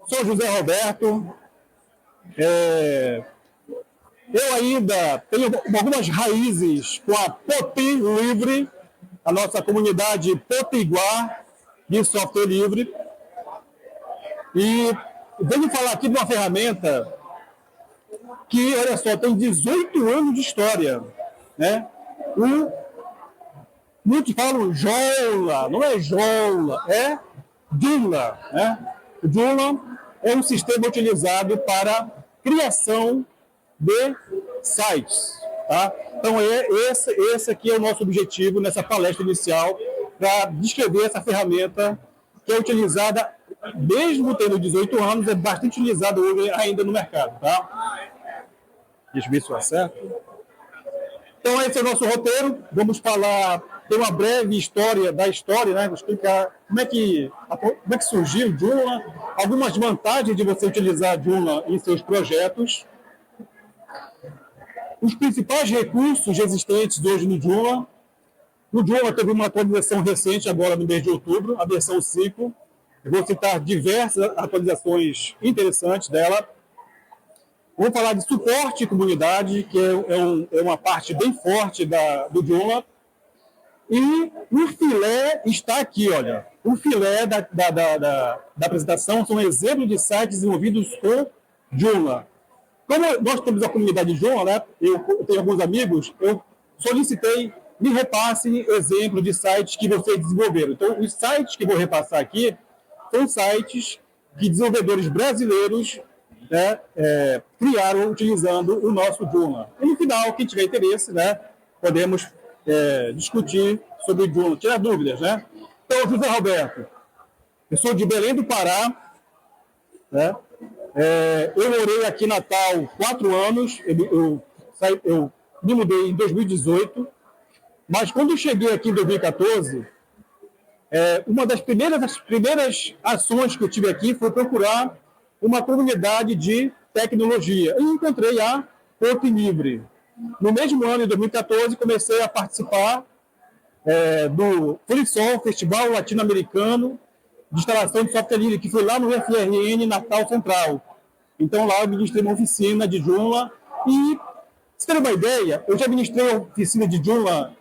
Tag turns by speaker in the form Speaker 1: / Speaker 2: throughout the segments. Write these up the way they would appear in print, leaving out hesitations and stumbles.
Speaker 1: Sou José Roberto. Eu ainda tenho algumas raízes com a Poti Livre, a nossa comunidade potiguar de software livre. E venho falar aqui de uma ferramenta que, olha só, tem 18 anos de história, né? Muitos falam Joomla, não é Joomla, é Joomla, né? O Joomla é um sistema utilizado para criação de sites, tá? Então, esse aqui é o nosso objetivo nessa palestra inicial, para descrever essa ferramenta que é utilizada, mesmo tendo 18 anos, é bastante utilizada hoje ainda no mercado, tá? Deixa eu ver se eu acerto. Então, esse é o nosso roteiro. Vamos falar, ter uma breve história da história, né? Vou explicar como é que surgiu o Joomla, algumas vantagens de você utilizar a Joomla em seus projetos, os principais recursos existentes hoje no Joomla. O Joomla teve uma atualização recente, agora no mês de outubro, a versão 5. Eu vou citar diversas atualizações interessantes dela. Vamos falar de suporte e comunidade, que é uma parte bem forte do Joomla. E o filé está aqui, olha. O filé da apresentação são exemplos de sites desenvolvidos com Joomla. Como nós temos a comunidade de Joomla, né? Eu tenho alguns amigos, eu solicitei, me repassem exemplos de sites que vocês desenvolveram. Então, os sites que vou repassar aqui são sites que desenvolvedores brasileiros, né, criaram utilizando o nosso Joomla. E no final, quem tiver interesse, né, podemos discutir sobre o Joomla, tirar dúvidas, né? Então, José Roberto, eu sou de Belém do Pará, né? Eu morei aqui em Natal 4 anos, eu me mudei em 2018, mas quando eu cheguei aqui em 2014, uma das primeiras ações que eu tive aqui foi procurar uma comunidade de tecnologia. E encontrei a Poti Livre. No mesmo ano, em 2014, comecei a participar do FreeSol, Festival Latino-Americano de Instalação de Software Livre, que foi lá no FRN Natal Central. Então, lá eu ministrei uma oficina de Joomla. E, se ter uma ideia, eu já ministrei a oficina de Joomla.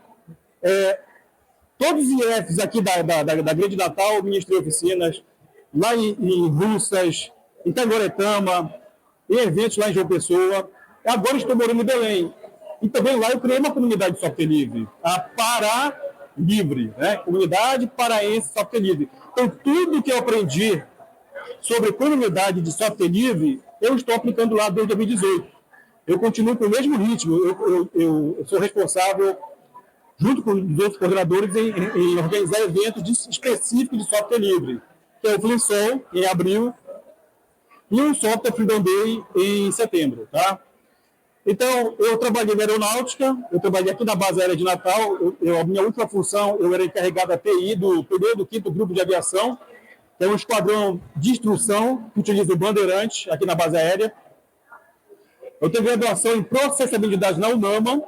Speaker 1: Todos os IFs aqui da Grande Natal, eu ministrei oficinas. Lá em Russas, em Tangoretama, em eventos lá em João Pessoa. Agora estou morando em Belém. E também lá eu criei uma comunidade de software livre, a Pará Livre, né? Comunidade Paraense Software Livre. Então, tudo que eu aprendi sobre comunidade de software livre, eu estou aplicando lá desde 2018. Eu continuo com o mesmo ritmo. Eu sou responsável, junto com os outros coordenadores, em organizar eventos específicos de software livre, que é o FreeSol, em abril, e o Software Freedom Day, em setembro, tá? Então, eu trabalhei na aeronáutica, eu trabalhei aqui na base aérea de Natal, a minha última função, eu era encarregado da TI do primeiro e do quinto grupo de aviação, que é um esquadrão de instrução que utiliza o Bandeirante aqui na base aérea. Eu tenho graduação em processabilidade na UNAMA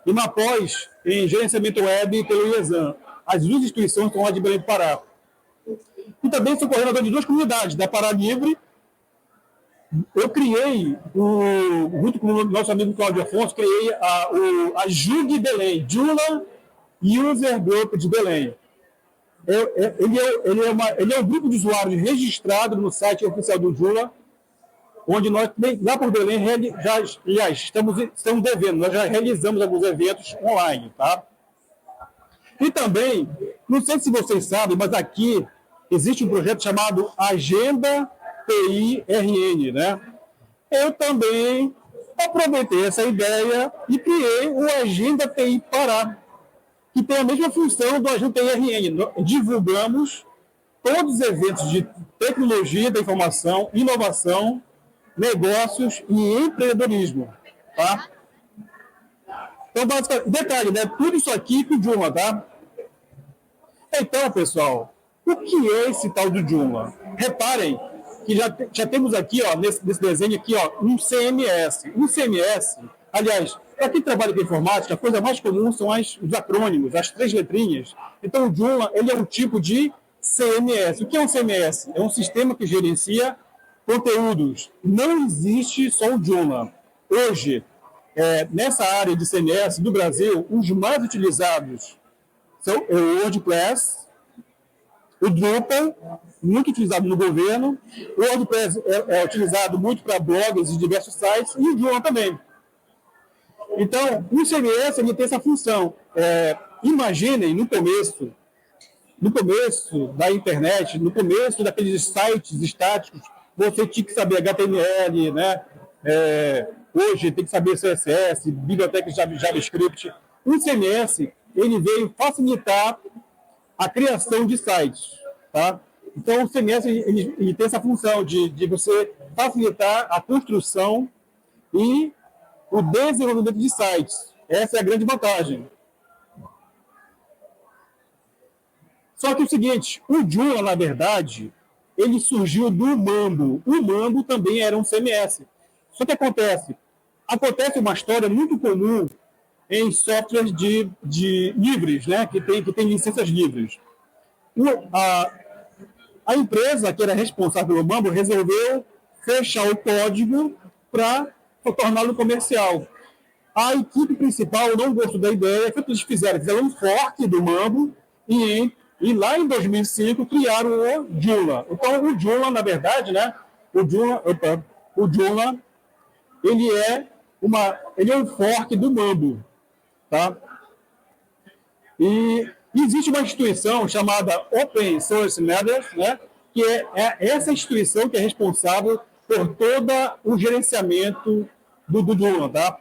Speaker 1: e uma pós em gerenciamento web pelo IESAM. As duas instituições estão lá de Belém do Pará. E também sou coordenador de duas comunidades, da Pará Livre. Eu criei, junto com o nosso amigo Cláudio Afonso, criei a JUG Belém, Joomla User Group de Belém. Ele é um grupo de usuários registrado no site oficial do Joomla, onde nós, lá por Belém, estamos devendo, nós já realizamos alguns eventos online, tá? E também, não sei se vocês sabem, mas aqui existe um projeto chamado Agenda TI-RN, né? Eu também aproveitei essa ideia e criei o Agenda TI Pará, que tem a mesma função do Agenda TI-RN. Divulgamos todos os eventos de tecnologia da informação, inovação, negócios e empreendedorismo, tá? Então, basicamente, detalhe, né? Tudo isso aqui com o Joomla, tá? Então, pessoal, o que é esse tal do Joomla? Reparem que já temos aqui, ó, nesse desenho aqui, ó, um CMS. Um CMS, aliás, para quem trabalha com informática, a coisa mais comum são os acrônimos, as 3 letrinhas. Então, o Joomla, ele é um tipo de CMS. O que é um CMS? É um sistema que gerencia conteúdos. Não existe só o Joomla. Hoje, nessa área de CMS do Brasil, os mais utilizados são o WordPress, o Drupal, muito utilizado no governo, o WordPress é utilizado muito para blogs de diversos sites, e o Joomla também. Então, o CMS ele tem essa função. Imaginem, no começo da internet, no começo daqueles sites estáticos, você tinha que saber HTML, né? Hoje tem que saber CSS, biblioteca de JavaScript. O CMS ele veio facilitar a criação de sites, tá? Então, o CMS ele tem essa função de você facilitar a construção e o desenvolvimento de sites. Essa é a grande vantagem. Só que é o seguinte, o Joomla, na verdade, ele surgiu do Mambo. O Mambo também era um CMS. Só que acontece uma história muito comum em softwares de livres, né? que tem licenças livres. A empresa que era responsável pelo Mambo resolveu fechar o código para torná-lo comercial. A equipe principal não gostou da ideia, o que eles fizeram? Fizeram um fork do Mambo e lá em 2005 criaram o Joomla. Então, o Joomla, na verdade, né? O Joomla ele é um fork do Mambo, tá? E existe uma instituição chamada Open Source Matters, né? Que é essa instituição que é responsável por todo o gerenciamento do Joomla, tá?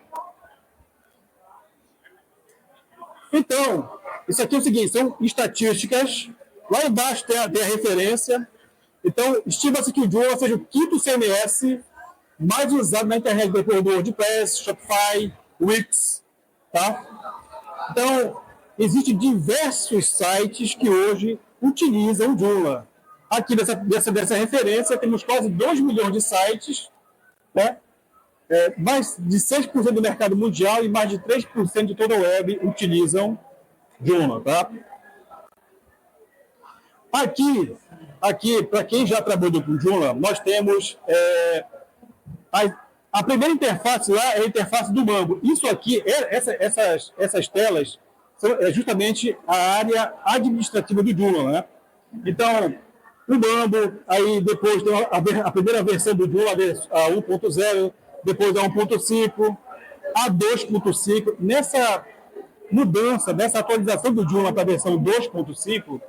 Speaker 1: Então, isso aqui é o seguinte, são estatísticas, lá embaixo tem a referência. Então, estima-se que o Joomla seja o quinto CMS mais usado na internet depois do WordPress, Shopify, Wix, tá? Então, existem diversos sites que hoje utilizam o Joomla. Aqui dessa referência, temos quase 2 milhões de sites, né? Mais de 6% do mercado mundial e mais de 3% de toda a web utilizam Joomla, tá? Aqui para quem já trabalhou com Joomla, nós temos a primeira interface lá é a interface do Mambo. Isso aqui, essas telas, são justamente a área administrativa do Joomla, né? Então, o Mambo, aí depois tem a primeira versão do Joomla, a 1.0, depois a 1.5, a 2.5. Nessa mudança, nessa atualização do Joomla para a versão 2.5,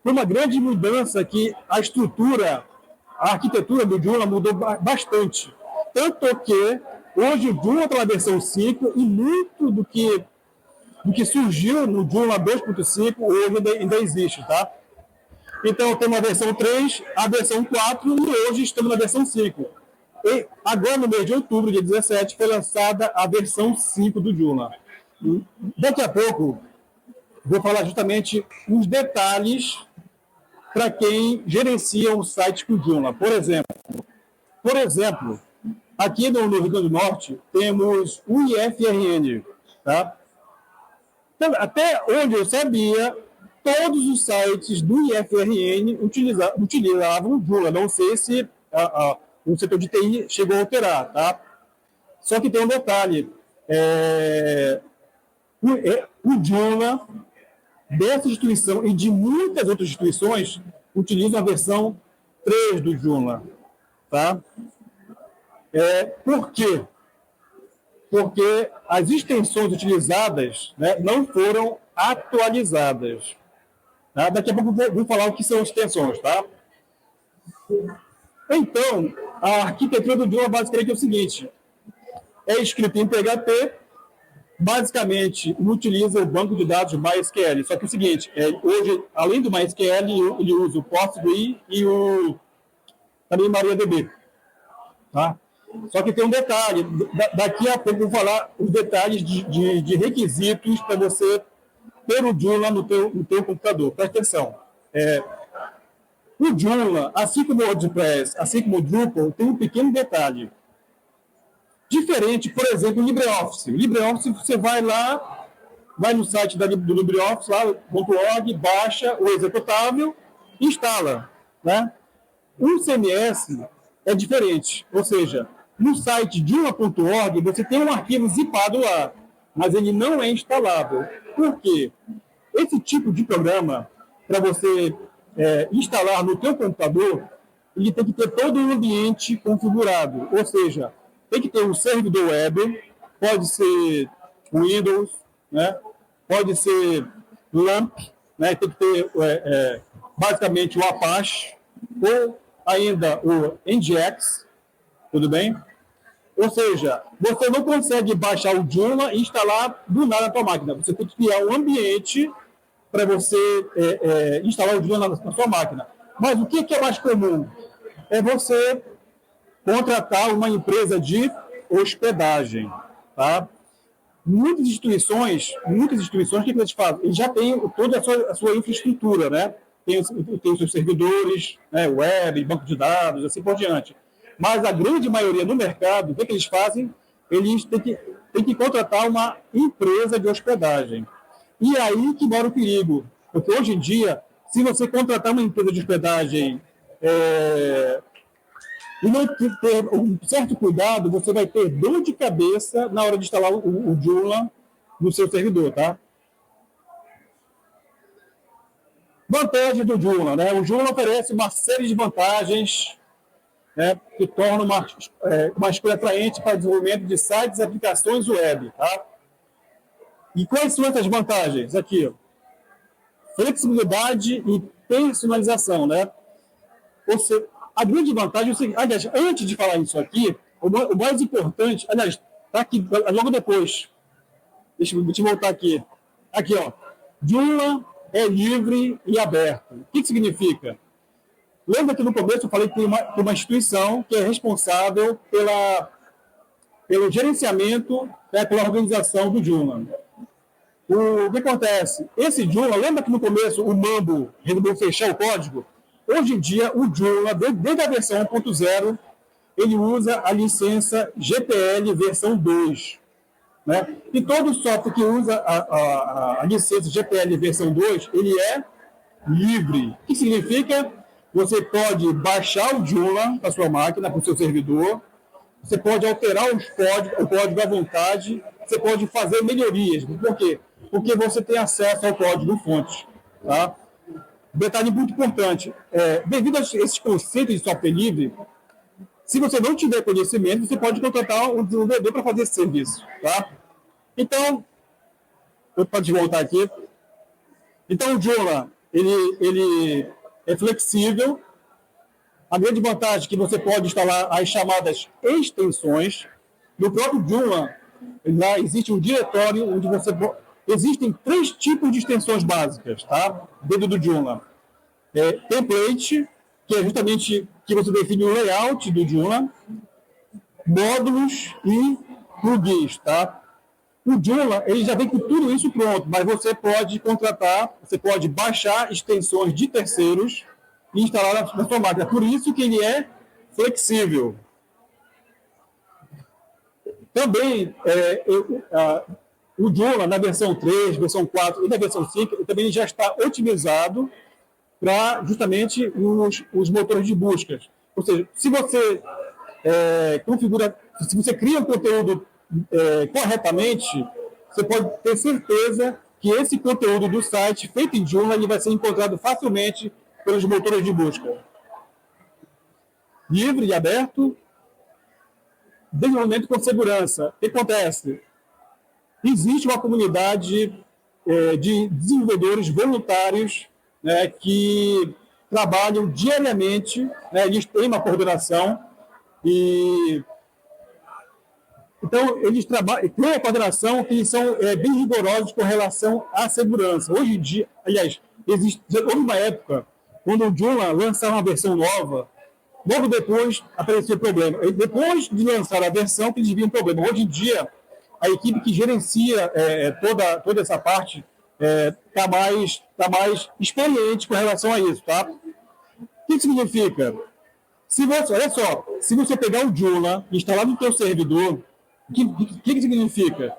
Speaker 1: foi uma grande mudança que a arquitetura do Joomla mudou bastante. Tanto que hoje o Joomla está na versão 5 e muito do que surgiu no Joomla 2.5 hoje ainda existe, tá? Então, tem a versão 3, a versão 4 e hoje estamos na versão 5. E agora, no mês de outubro, dia 17, foi lançada a versão 5 do Joomla. Daqui a pouco, vou falar justamente os detalhes para quem gerencia um site com Joomla. Por exemplo, aqui no Rio Grande do Norte, temos o IFRN. Tá? Então, até onde eu sabia, todos os sites do IFRN utilizavam o Joomla. Não sei se o setor de TI chegou a alterar. Tá? Só que tem um detalhe. O Joomla dessa instituição e de muitas outras instituições utilizam a versão 3 do Joomla. Tá? Por quê? Porque as extensões utilizadas, né, não foram atualizadas. Tá? Daqui a pouco eu vou falar o que são extensões. Tá? Então, a arquitetura do Joomla basicamente é o seguinte: é escrito em PHP, basicamente utiliza o banco de dados MySQL. Só que é o seguinte, hoje, além do MySQL, ele usa o PostgreSQL e também MariaDB. Tá? Só que tem um detalhe, daqui a pouco eu vou falar os detalhes de requisitos para você ter o Joomla no teu computador. Presta atenção. O Joomla, assim como o WordPress, assim como o Drupal, tem um pequeno detalhe. Diferente, por exemplo, o LibreOffice. O LibreOffice, você vai lá, vai no site do LibreOffice, lá, .org, baixa o executável e instala. Né? O CMS é diferente, ou seja, no site Joomla.org você tem um arquivo zipado lá, mas ele não é instalável. Por quê? Esse tipo de programa, para você instalar no teu computador, ele tem que ter todo o ambiente configurado, ou seja, tem que ter um servidor web, pode ser Windows, né? Pode ser LAMP, né? Tem que ter basicamente o Apache, ou ainda o NGX, tudo bem? Ou seja, você não consegue baixar o Joomla e instalar do nada na sua máquina. Você tem que criar um ambiente para você instalar o Joomla na sua máquina. Mas o que é mais comum? É você contratar uma empresa de hospedagem. Tá? Muitas instituições, o que eles fazem? Eles já têm toda a sua infraestrutura, né? Tem os seus servidores, né? Web, banco de dados, assim por diante. Mas a grande maioria no mercado, o que eles fazem? Eles têm que contratar uma empresa de hospedagem. E é aí que mora o perigo. Porque hoje em dia, se você contratar uma empresa de hospedagem e não ter um certo cuidado, você vai ter dor de cabeça na hora de instalar o Joomla no seu servidor, tá? Vantagem do Joomla, né? O Joomla oferece uma série de vantagens, né, que tornam uma escolha atraente para o desenvolvimento de sites e aplicações web, tá? E quais são essas vantagens? Aqui, ó. Flexibilidade e personalização, né? Ou seja, a grande vantagem é o seguinte, aliás, antes de falar isso aqui, o mais importante, aliás, está aqui, logo depois, deixa eu voltar aqui. Aqui, ó, Joomla é livre e aberto. O que significa? Lembra que no começo eu falei que tem uma instituição que é responsável pelo gerenciamento, pela organização do Joomla. O que acontece? Esse Joomla, lembra que no começo o Mambo resolveu fechar o código? Hoje em dia, o Joomla, desde a versão 1.0, ele usa a licença GPL versão 2. Né? E todo software que usa a licença GPL versão 2, ele é livre. O que significa? Você pode baixar o Joomla para sua máquina, para o seu servidor, você pode alterar o código à vontade, você pode fazer melhorias. Por quê? Porque você tem acesso ao código-fonte. Tá? Detalhe muito importante, devido a esses conceitos de software livre, se você não tiver conhecimento, você pode contratar um desenvolvedor para fazer esse serviço. Tá? Então, eu posso voltar aqui. Então, o Joomla, ele é flexível. A grande vantagem é que você pode instalar as chamadas extensões. No próprio Joomla, lá existe um diretório onde você... Existem 3 tipos de extensões básicas, tá? Dentro do Joomla. Template, que é justamente que você define o layout do Joomla, módulos e plugins, tá? O Joomla, ele já vem com tudo isso pronto, mas você pode contratar, você pode baixar extensões de terceiros e instalar na sua máquina. Por isso que ele é flexível. Também, o Joomla, na versão 3, versão 4 e na versão 5, ele também já está otimizado para justamente os motores de busca. Ou seja, se você se você cria um conteúdo corretamente, você pode ter certeza que esse conteúdo do site feito em Joomla ele vai ser encontrado facilmente pelos motores de busca. Livre e aberto, desenvolvimento com segurança. O que acontece? Existe uma comunidade de desenvolvedores voluntários, né, que trabalham diariamente, né, eles têm uma coordenação e então eles têm a coordenação que eles são bem rigorosos com relação à segurança. Hoje em dia, aliás, houve uma época quando o Joomla lançava uma versão nova, logo depois apareceu problema. E depois de lançar a versão, eles viram problema. Hoje em dia, a equipe que gerencia toda essa parte está mais experiente com relação a isso, tá? O que significa? Olha só, se você pegar o Joomla e instalar no seu servidor, o que significa?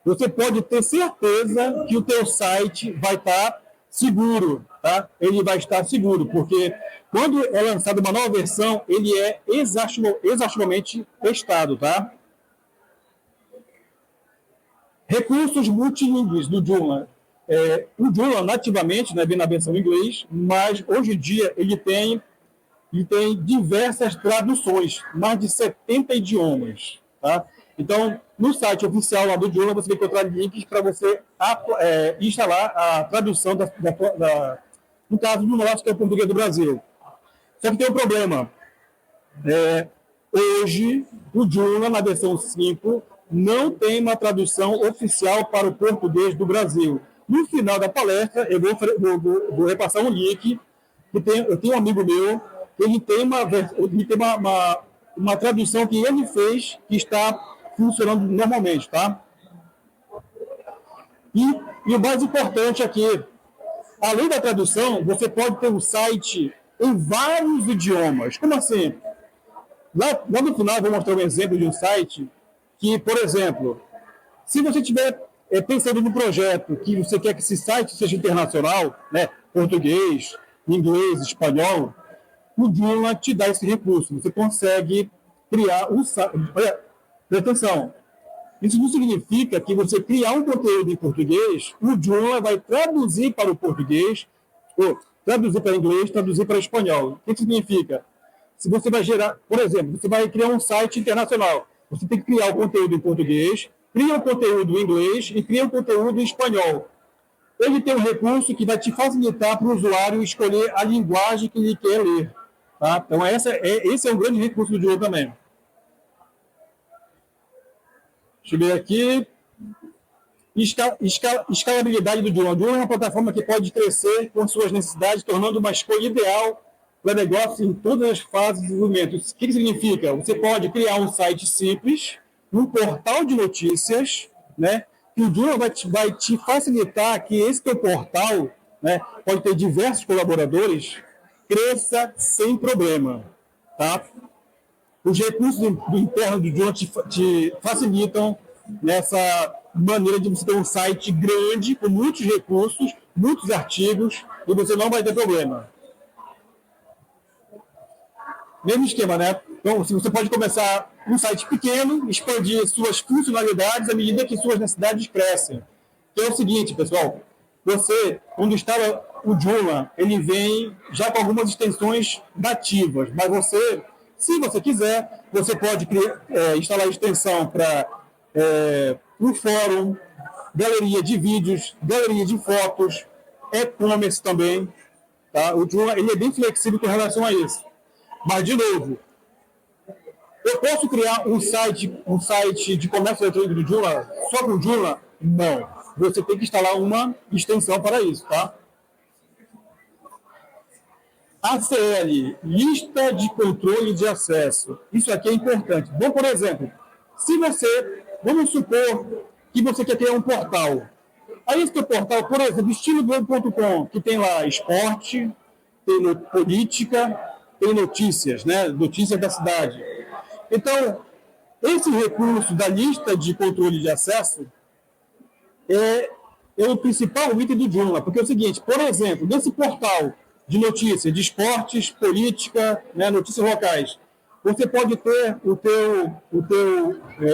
Speaker 1: você pode ter certeza que o teu site vai estar seguro, tá? Ele vai estar seguro, porque quando é lançada uma nova versão, ele é exaustivamente testado, tá? Recursos multilingües do Joomla. O Joomla nativamente, né, vem na versão em inglês, mas hoje em dia ele tem diversas traduções, mais de 70 idiomas, tá? Então, no site oficial lá do Joomla, você vai encontrar links para você instalar a tradução no caso do nosso, que é o português do Brasil. Só que tem um problema. Hoje, o Joomla, na versão 5, não tem uma tradução oficial para o português do Brasil. No final da palestra, eu vou repassar um link, eu tenho um amigo meu, ele tem uma tradução que ele fez, que está funcionando normalmente, tá? E o mais importante aqui, além da tradução, você pode ter um site em vários idiomas. Como assim? Lá no final, eu vou mostrar um exemplo de um site que, por exemplo, se você estiver pensando no projeto que você quer que esse site seja internacional, né, português, inglês, espanhol, o Joomla te dá esse recurso. Você consegue criar um site. Olha, presta atenção. Isso não significa que você criar um conteúdo em português, o Joomla vai traduzir para o português, ou traduzir para inglês, traduzir para espanhol. O que significa? Se você vai gerar, por exemplo, você vai criar um site internacional, você tem que criar o conteúdo em português, cria o conteúdo em inglês e cria o conteúdo em espanhol. Ele tem um recurso que vai te facilitar para o usuário escolher a linguagem que ele quer ler. Tá? Então, esse é um grande recurso do Joomla também. Deixa eu ver aqui. Escalabilidade do Joomla. O Joomla é uma plataforma que pode crescer com suas necessidades, tornando uma escolha ideal para negócios em todas as fases de desenvolvimento. O que significa? Você pode criar um site simples, um portal de notícias, né? E o Joomla vai te facilitar que esse teu portal, né, pode ter diversos colaboradores, cresça sem problema, tá? Os recursos internos do Joomla te facilitam nessa maneira de você ter um site grande, com muitos recursos, muitos artigos, e você não vai ter problema. Mesmo esquema, né? Então, você pode começar um site pequeno, expandir suas funcionalidades à medida que suas necessidades crescem. Então é o seguinte, pessoal, você, quando instala o Joomla, ele vem já com algumas extensões nativas, mas você, se você quiser, você pode instalar a extensão para um fórum, galeria de vídeos, galeria de fotos, e-commerce também. Tá? O Joomla ele é bem flexível com relação a isso. Mas, de novo, eu posso criar um site de comércio eletrônico do Joomla só com o Joomla? Não. Você tem que instalar uma extensão para isso, tá? ACL, lista de controle de acesso. Isso aqui é importante. Bom, por exemplo, vamos supor que você quer criar um portal. Aí esse teu portal, por exemplo, estiloglobo.com, que tem lá esporte, tem política, tem notícias, né? Notícias da cidade. Então, esse recurso da lista de controle de acesso é o principal item do Joomla, porque é o seguinte, por exemplo, nesse portal de notícias, de esportes, política, né, notícias locais, você pode ter o teu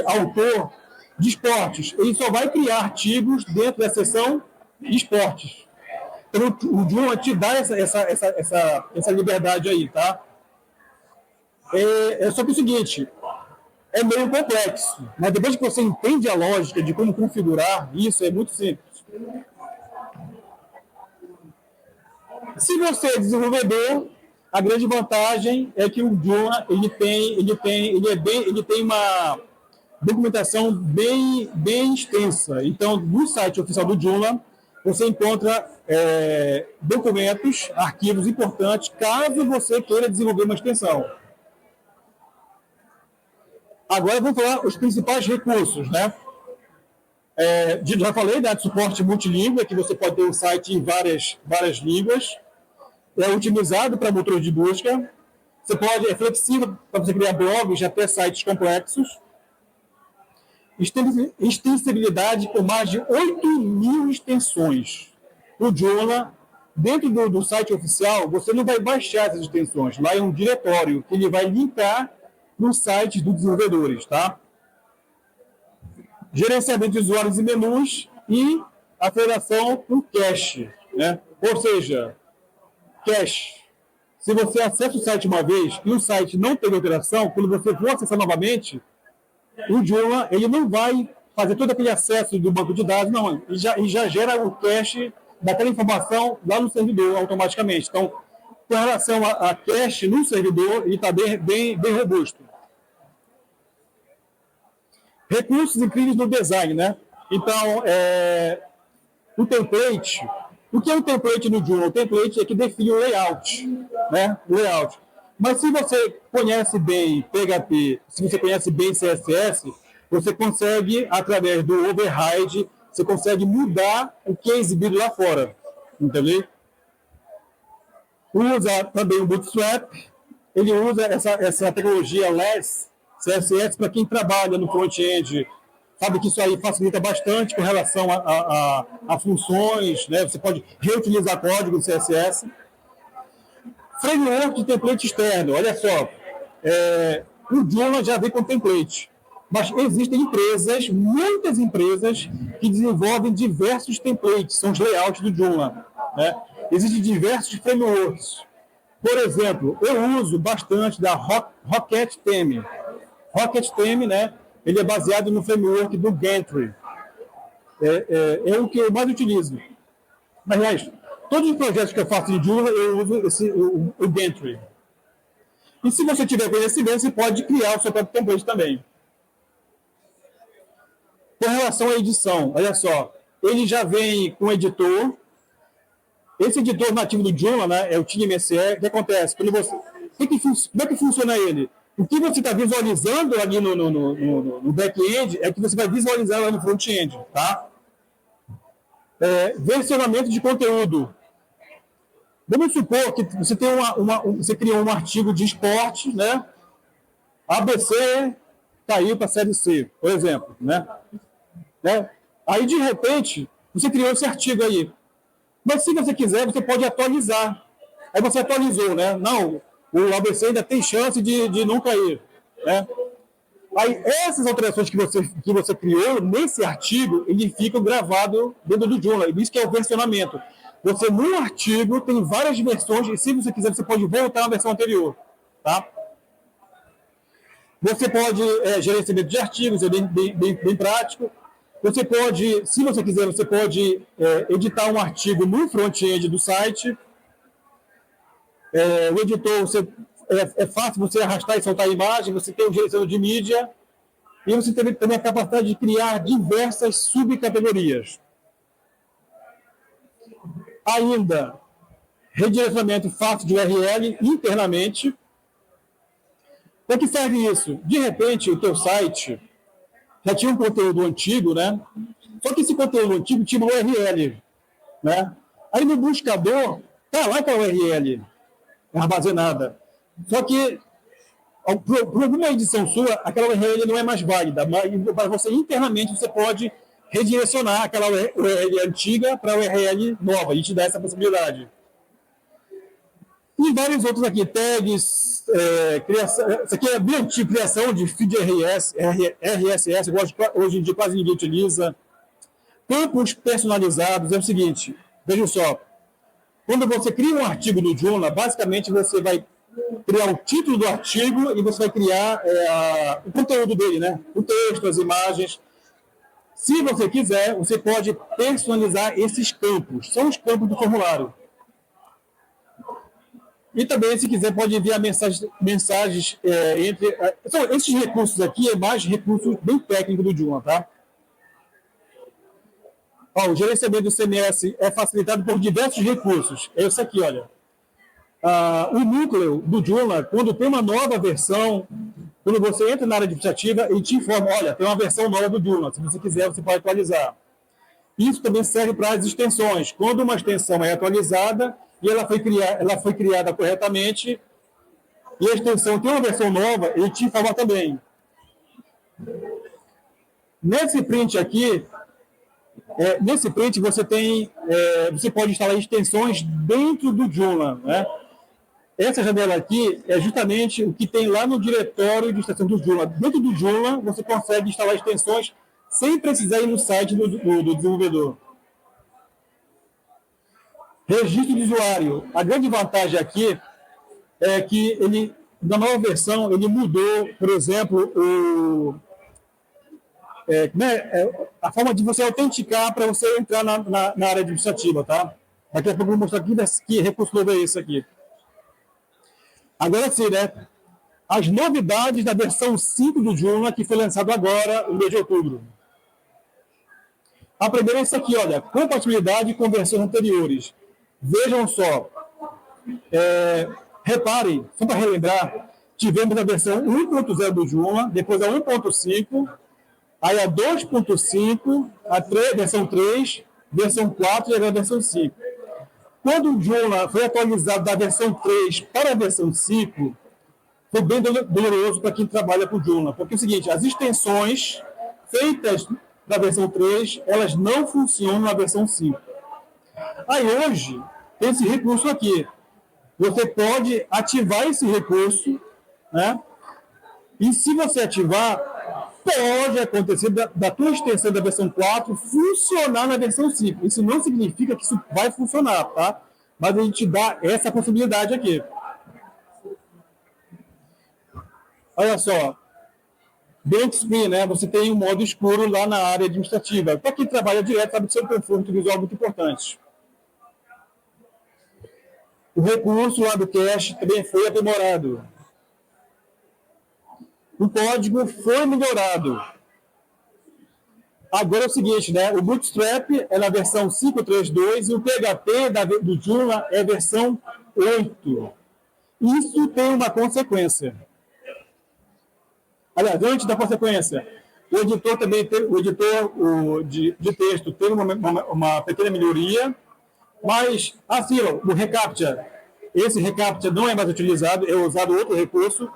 Speaker 1: autor de esportes, ele só vai criar artigos dentro da seção de esportes. Então, o Joomla te dá essa liberdade aí, tá? Só que é o seguinte, é meio complexo, mas depois que você entende a lógica de como configurar isso, é muito simples. Se você é desenvolvedor, a grande vantagem é que o Joomla ele tem uma documentação bem extensa. Então, no site oficial do Joomla, você encontra documentos, arquivos importantes, caso você queira desenvolver uma extensão. Agora vamos falar os principais recursos, né? Já falei, né, de suporte multilíngua, que você pode ter um site em várias línguas. É otimizado para motores de busca. É flexível para você criar blogs até sites complexos. extensibilidade por mais de 8.000 extensões. O Joomla, dentro do site oficial, você não vai baixar essas extensões. Lá é um diretório que ele vai linkar no site dos desenvolvedores, tá? Gerenciamento de usuários e menus e aceleração com cache, né? Ou seja, cache. Se você acessa o site uma vez e o site não teve alteração, quando você for acessar novamente, o Joomla ele não vai fazer todo aquele acesso do banco de dados, não. Ele já gera o cache daquela informação lá no servidor automaticamente. Então, com relação a cache no servidor, ele está bem robusto. Recursos incríveis no design, né? Então, o template. O que é um template no Joomla? O template é que define o layout, né? O layout. Mas se você conhece bem PHP, se você conhece bem CSS, você consegue, através do override, você consegue mudar o que é exibido lá fora. Entendeu? Usa também o Bootstrap. Ele usa essa tecnologia LESS, CSS, para quem trabalha no front-end. Sabe que isso aí facilita bastante com relação a funções, né? Você pode reutilizar código do CSS. Framework de template externo, olha só. O Joomla já vem com template. Mas existem empresas, muitas empresas, que desenvolvem diversos templates, são os layouts do Joomla, né? Existem diversos frameworks. Por exemplo, eu uso bastante da Rocket Theme. Rocket Theme, né? Ele é baseado no framework do Gentry. É o que eu mais utilizo. Aliás, todos os projetos que eu faço em Joomla, eu uso o Gentry. E se você tiver conhecimento, você pode criar o seu próprio template também. Com relação à edição, olha só, ele já vem com editor. Esse editor nativo do Joomla, né, é o TeamSE. O que acontece? Como é que funciona ele? O que você está visualizando ali no back-end é que você vai visualizar lá no front-end, tá? Versionamento de conteúdo. Vamos supor que você tem você criou um artigo de esporte, né? ABC caiu para a série C, por exemplo, né? Aí, de repente, você criou esse artigo aí. Mas, se você quiser, você pode atualizar. Aí você atualizou, né? Não, o ABC ainda tem chance de não cair, né? Aí, essas alterações que você criou nesse artigo, ele fica gravado dentro do Joomla. Isso que é o versionamento. Você, num artigo, tem várias versões, e se você quiser, você pode voltar à versão anterior, tá? Você pode, gerenciamento de artigos, é bem prático. Você pode, se você quiser, você pode editar um artigo no front-end do site. O editor, é fácil você arrastar e soltar a imagem, você tem o gerenciador de mídia, e você tem também a capacidade de criar diversas subcategorias. Ainda, redirecionamento fácil de URL internamente. Para que serve isso? De repente, o teu site já tinha um conteúdo antigo, né? Só que esse conteúdo antigo tinha uma URL, né? Aí no buscador, tá lá com a URL armazenada. Só que, por alguma edição sua, aquela URL não é mais válida. Mas para você, internamente, você pode redirecionar aquela URL antiga para a URL nova. E te dá essa possibilidade. E vários outros aqui, tags, isso aqui é bem antigo, criação de feed RSS, hoje em dia quase ninguém utiliza. Campos personalizados, é o seguinte, veja só, quando você cria um artigo no Joomla, basicamente você vai criar o título do artigo e você vai criar o conteúdo dele, né? O texto, as imagens. Se você quiser, você pode personalizar esses campos, são os campos do formulário. E também, se quiser, pode enviar mensagens entre... esses recursos aqui é mais recursos bem técnicos do Joomla, tá? O gerenciamento do CMS é facilitado por diversos recursos. É isso aqui, olha. O núcleo do Joomla, quando tem uma nova versão, quando você entra na área administrativa, ele te informa, olha, tem uma versão nova do Joomla. Se você quiser, você pode atualizar. Isso também serve para as extensões. Quando uma extensão é atualizada e ela foi criada corretamente, e a extensão tem uma versão nova, ele te informa também. Nesse print aqui, você pode instalar extensões dentro do Joomla, né? Essa janela aqui é justamente o que tem lá no diretório de extensão do Joomla. Dentro do Joomla, você consegue instalar extensões sem precisar ir no site do desenvolvedor. Registro de usuário. A grande vantagem aqui é que ele, na nova versão, ele mudou, por exemplo, a forma de você autenticar para você entrar na área administrativa, tá? Daqui a pouco eu vou mostrar aqui que recurso novo é esse aqui. Agora sim, né? As novidades da versão 5 do Joomla, que foi lançado agora, no mês de outubro. A primeira é essa aqui, olha, compatibilidade com versões anteriores. Vejam só, reparem, só para relembrar, tivemos a versão 1.0 do Joomla, depois a 1.5, aí a 2.5, a versão 3, versão 4 e agora a versão 5. Quando o Joomla foi atualizado da versão 3 para a versão 5, foi bem doloroso para quem trabalha com o Joomla, porque é o seguinte, as extensões feitas na versão 3, elas não funcionam na versão 5. Aí hoje, tem esse recurso aqui. Você pode ativar esse recurso, né? E se você ativar, pode acontecer da tua extensão da versão 4 funcionar na versão 5. Isso não significa que isso vai funcionar, tá? Mas a gente dá essa possibilidade aqui. Olha só. Blank screen, né? Você tem um modo escuro lá na área administrativa. Para quem trabalha direto, sabe que isso é um conforto visual muito importante. O recurso lá do cache também foi aprimorado. O código foi melhorado. Agora é o seguinte, né? O Bootstrap é na versão 5.3.2 e o PHP do Joomla é a versão 8. Isso tem uma consequência. Aliás, antes da consequência, o editor também de texto teve uma pequena melhoria, mas assim, o reCAPTCHA, esse reCAPTCHA não é mais utilizado, é usado outro recurso.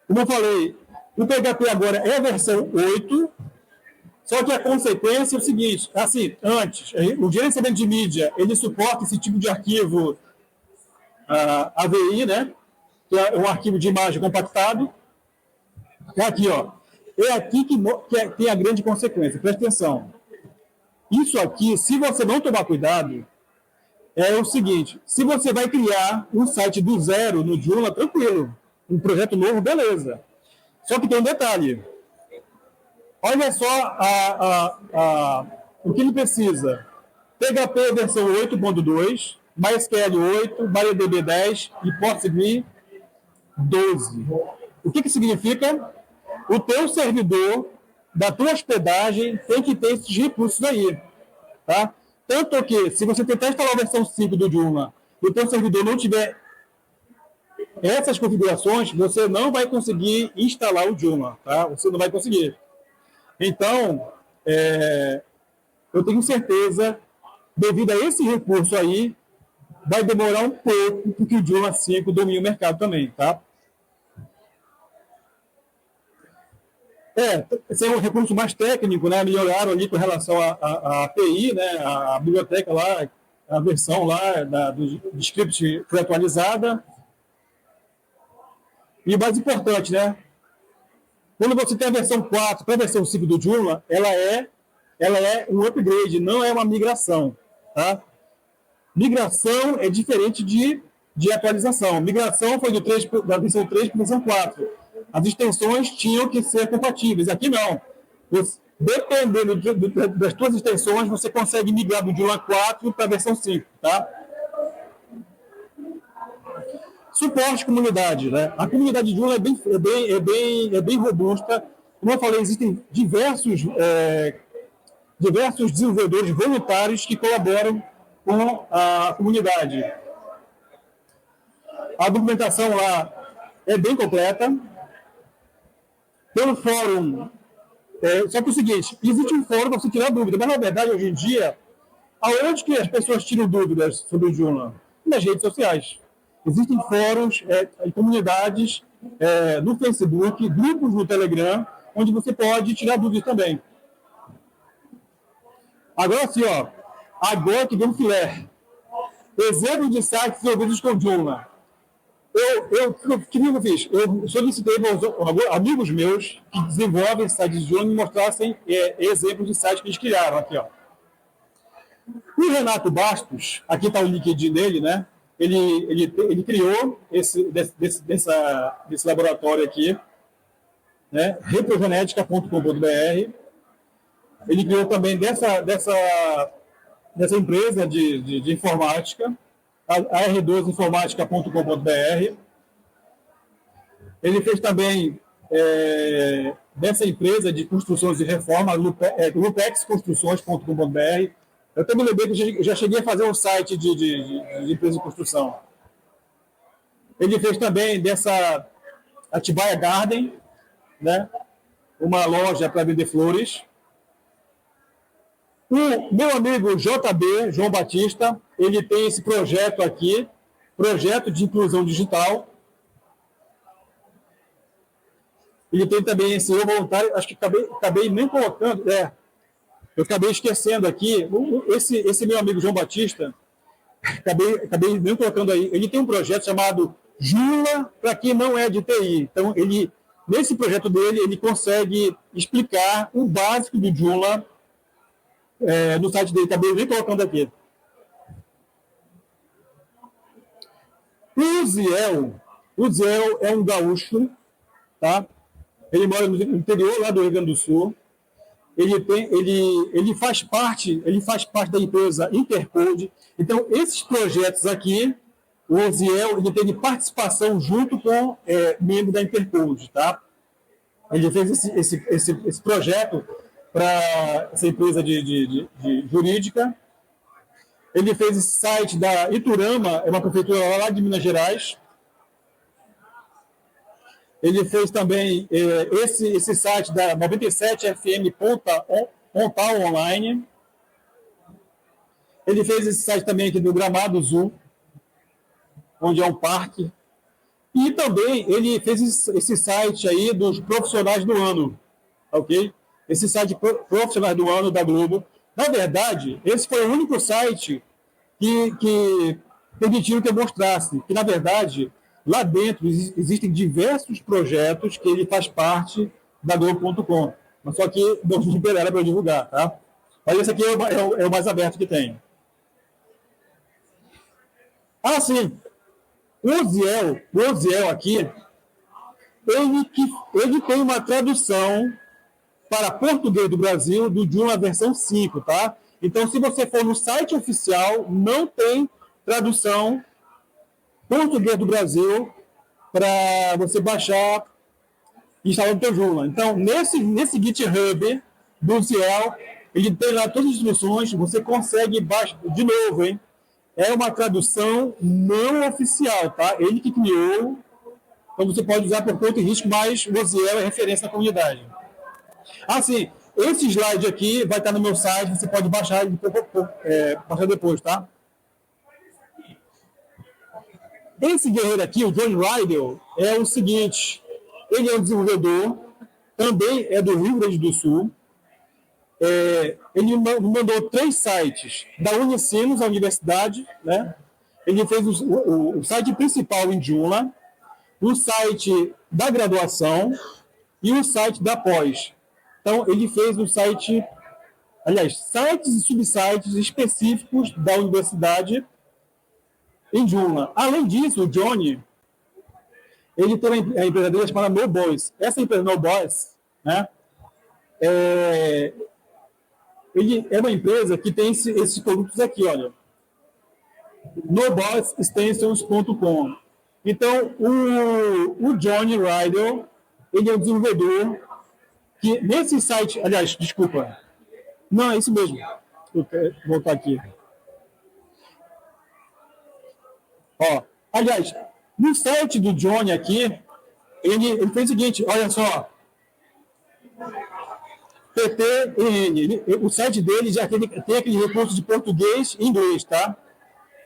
Speaker 1: Como eu falei, o PHP agora é a versão 8, só que a consequência é o seguinte, assim, antes, o gerenciamento de mídia, ele suporta esse tipo de arquivo AVI, né? Que é um arquivo de imagem compactado. É aqui, ó. É aqui que tem a grande consequência. Presta atenção. Isso aqui, se você não tomar cuidado, é o seguinte, se você vai criar um site do zero no Joomla, tranquilo. Um projeto novo, beleza. Só que tem um detalhe. Olha só o que ele precisa. PHP versão 8.2, MySQL 8, MariaDB 10 e PostgreSQL 12. O que significa? O teu servidor da tua hospedagem tem que ter esses recursos aí. Tá? Tanto que, se você tentar instalar a versão 5 do Joomla e o teu servidor não tiver essas configurações, você não vai conseguir instalar o Joomla. Tá? Você não vai conseguir. Então, eu tenho certeza, devido a esse recurso aí, vai demorar um pouco porque o Joomla 5 domina o mercado também, tá? Esse é um recurso mais técnico, né? Melhoraram ali com relação à API, né? A biblioteca lá, a versão lá do script foi atualizada. E o mais importante, né? Quando você tem a versão 4 para a versão 5 do Joomla, ela é um upgrade, não é uma migração, tá? Migração é diferente de atualização. Migração foi da versão 3 para a versão 4. As extensões tinham que ser compatíveis. Aqui não. Dependendo das suas extensões, você consegue migrar do Joomla 4 para a versão 5. Tá? Suporte comunidade. Né? A comunidade de Joomla é bem robusta. Como eu falei, existem diversos desenvolvedores voluntários que colaboram com a comunidade. A documentação lá é bem completa. Pelo fórum, só que é o seguinte, existe um fórum para você tirar dúvida, mas na verdade, hoje em dia, aonde que as pessoas tiram dúvidas sobre o Joomla? Nas redes sociais. Existem fóruns e comunidades no Facebook, grupos no Telegram, onde você pode tirar dúvidas também. Agora sim, ó, agora que vem filé. Exemplo de sites desenvolvidos com Joomla. Que eu fiz? Eu solicitei para amigos meus que desenvolvem sites de Joomla me mostrassem exemplos de sites que eles criaram aqui, ó. O Renato Bastos, aqui está o LinkedIn dele, né? Ele criou desse laboratório aqui, né? Reprogenética.com.br. Ele criou também dessa empresa de informática, a r2informatica.com.br. Ele fez também dessa empresa de construções e reforma, lupexconstruções.com.br. Eu também lembrei que eu já cheguei a fazer um site de empresa de construção. Ele fez também dessa Atibaia Garden, né? Uma loja para vender flores. O meu amigo JB, João Batista, ele tem esse projeto aqui, projeto de inclusão digital. Ele tem também esse eu voluntário, acho que acabei nem colocando, eu acabei esquecendo aqui, esse meu amigo João Batista, acabei nem colocando aí, ele tem um projeto chamado Joomla para quem não é de TI. Então, nesse projeto dele, ele consegue explicar o básico do Joomla no site dele, acabei nem colocando aqui. O Ziel é um gaúcho, tá? Ele mora no interior lá do Rio Grande do Sul. Ele faz parte da empresa Intercode. Então, esses projetos aqui, o Oziel, ele teve participação junto com membro da Intercode, tá? Ele fez esse projeto para essa empresa de jurídica. Ele fez esse site da Iturama, é uma prefeitura lá de Minas Gerais. Ele fez também esse site da 97FM Pontal Online. Ele fez esse site também aqui do Gramado Zoo, onde é um parque. E também ele fez esse site aí dos profissionais do ano, ok? Esse site profissionais do ano da Globo. Na verdade, esse foi o único site que permitiu que eu mostrasse que, na verdade, lá dentro existem diversos projetos que ele faz parte da Globo.com, mas só que não liberaram para divulgar, tá? Mas esse aqui é o mais aberto que tem. Ah, sim. O Oziel aqui, ele tem uma tradução para português do Brasil do Joomla versão 5, tá? Então, se você for no site oficial, não tem tradução português do Brasil para você baixar e instalar no teu Joomla. Então, nesse GitHub do Ziel, ele tem lá todas as instruções, você consegue baixar, de novo, hein? É uma tradução não oficial, tá? Ele que criou, então você pode usar por conta e risco, mas o Ziel é referência na comunidade. Assim, esse slide aqui vai estar no meu site, você pode baixar depois, tá? Esse guerreiro aqui, o John Rydell, é o seguinte, ele é um desenvolvedor, também é do Rio Grande do Sul. Ele mandou 3 sites da Unicinos, a universidade, né? Ele fez o site principal em Joomla, o site da graduação e o site da pós. Então, ele fez um site, aliás, sites e subsites específicos da universidade em Joomla. Além disso, o Johnny, ele tem a empresa dele chamada No Boys. Essa empresa No Boys, né? Ele é uma empresa que tem esses produtos aqui, olha. noboysextensions.com. Então, o Johnny Rydell, ele é um desenvolvedor que nesse site, aliás, desculpa, não, é isso mesmo. Vou voltar aqui. Ó, aliás, no site do Johnny aqui, ele fez o seguinte, olha só, PTN, o site dele já tem aquele recurso de português e inglês, tá?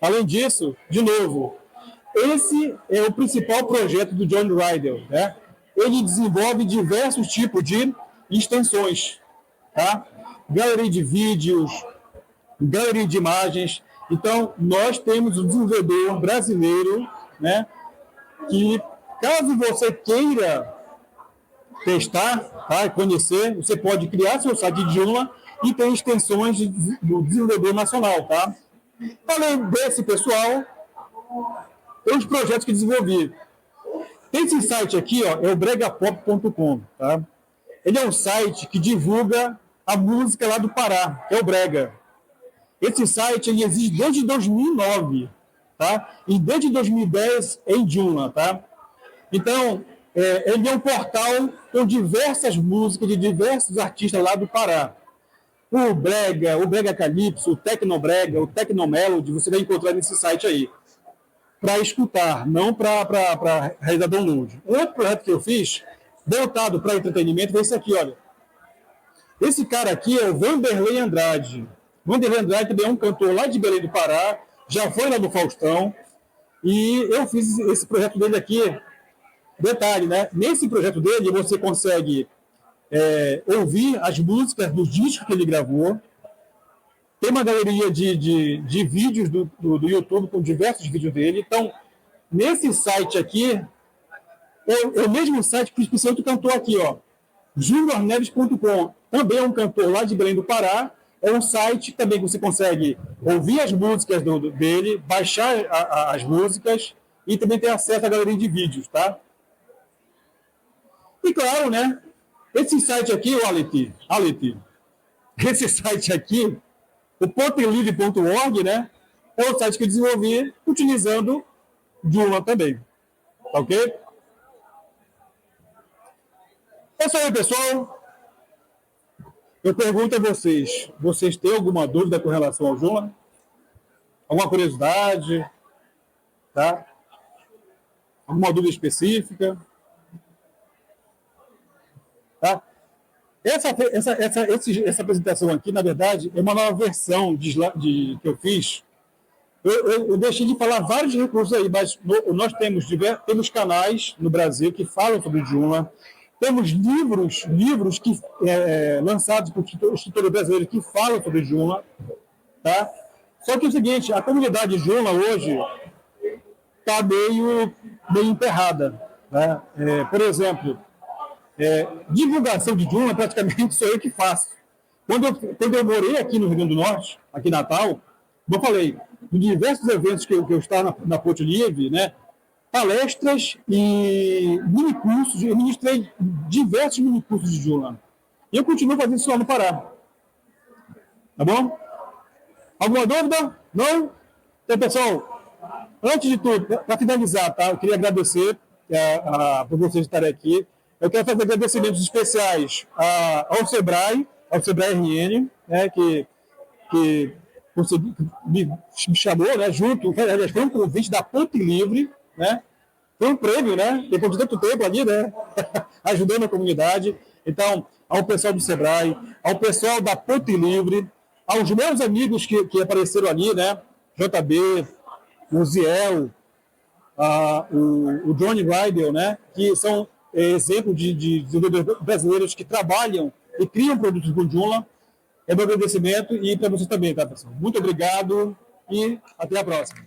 Speaker 1: Além disso, de novo, esse é o principal projeto do John Rydell, né? ele desenvolve diversos tipos de extensões, tá? Galeria de vídeos, galeria de imagens. Então, nós temos um desenvolvedor brasileiro, né, que, caso você queira testar, tá, conhecer, você pode criar seu site de Joomla e tem extensões do desenvolvedor nacional, tá? Além desse pessoal, tem os projetos que desenvolvi. Esse site aqui, ó, é o bregapop.com, tá? Ele é um site que divulga a música lá do Pará, que é o Brega. Esse site ele existe desde 2009, tá? E desde 2010 em Joomla, tá? Então, ele é um portal com diversas músicas de diversos artistas lá do Pará. O Brega Calypso, o Tecnobrega, o Tecnomelody, você vai encontrar nesse site aí. Para escutar, não para realizar download. Um outro projeto que eu fiz, voltado para entretenimento, foi esse aqui, olha. Esse cara aqui é o Vanderlei Andrade. Vanderlei Andrade também é um cantor lá de Belém do Pará, já foi lá do Faustão, e eu fiz esse projeto dele aqui. Detalhe, né? Nesse projeto dele, você consegue ouvir as músicas dos discos que ele gravou. Tem uma galeria de vídeos do YouTube com diversos vídeos dele. Então, nesse site aqui, é o mesmo site que esse outro cantor aqui, ó, juniorneves.com. Também é um cantor lá de Belém do Pará. É um site também que você consegue ouvir as músicas dele, baixar as músicas e também ter acesso à galeria de vídeos, tá? E claro, né? Esse site aqui, o Alet, esse site aqui, o potlivre.org, né? É o site que eu desenvolvi utilizando Joomla também. Ok? É isso aí, pessoal. Eu pergunto a vocês, vocês têm alguma dúvida com relação ao Joomla? Alguma curiosidade? Tá? Alguma dúvida específica? Tá? Essa apresentação aqui, na verdade, é uma nova versão que eu fiz. Eu deixei de falar vários recursos aí, mas nós temos canais no Brasil que falam sobre o Joomla. Temos livros que, lançados por escritores brasileiros que falam sobre o Joomla. Tá? Só que é o seguinte, a comunidade Joomla hoje está meio enterrada. Né? Por exemplo, divulgação de Joomla praticamente sou eu que faço. Quando eu morei aqui no Rio Grande do Norte, aqui em Natal, como eu falei, de diversos eventos que eu estava na Ponte Livre, né, palestras e minicursos, eu ministrei diversos minicursos de Joomla. E eu continuo fazendo isso lá no Pará. Tá bom? Alguma dúvida? Não? Então, pessoal, antes de tudo, para finalizar, tá, eu queria agradecer por vocês estarem aqui. Eu quero fazer agradecimentos especiais ao Sebrae RN, né, que me chamou, né, junto, foi um convite da Ponte Livre, né, foi um prêmio, né, depois de tanto tempo ali, né, ajudando a comunidade. Então, ao pessoal do Sebrae, ao pessoal da Ponte Livre, aos meus amigos que apareceram ali, né, JB, o Ziel, o Johnny Rydell, né, que são exemplo de desenvolvedores brasileiros que trabalham e criam produtos com Joomla. É meu agradecimento e para vocês também, tá, pessoal? Muito obrigado e até a próxima.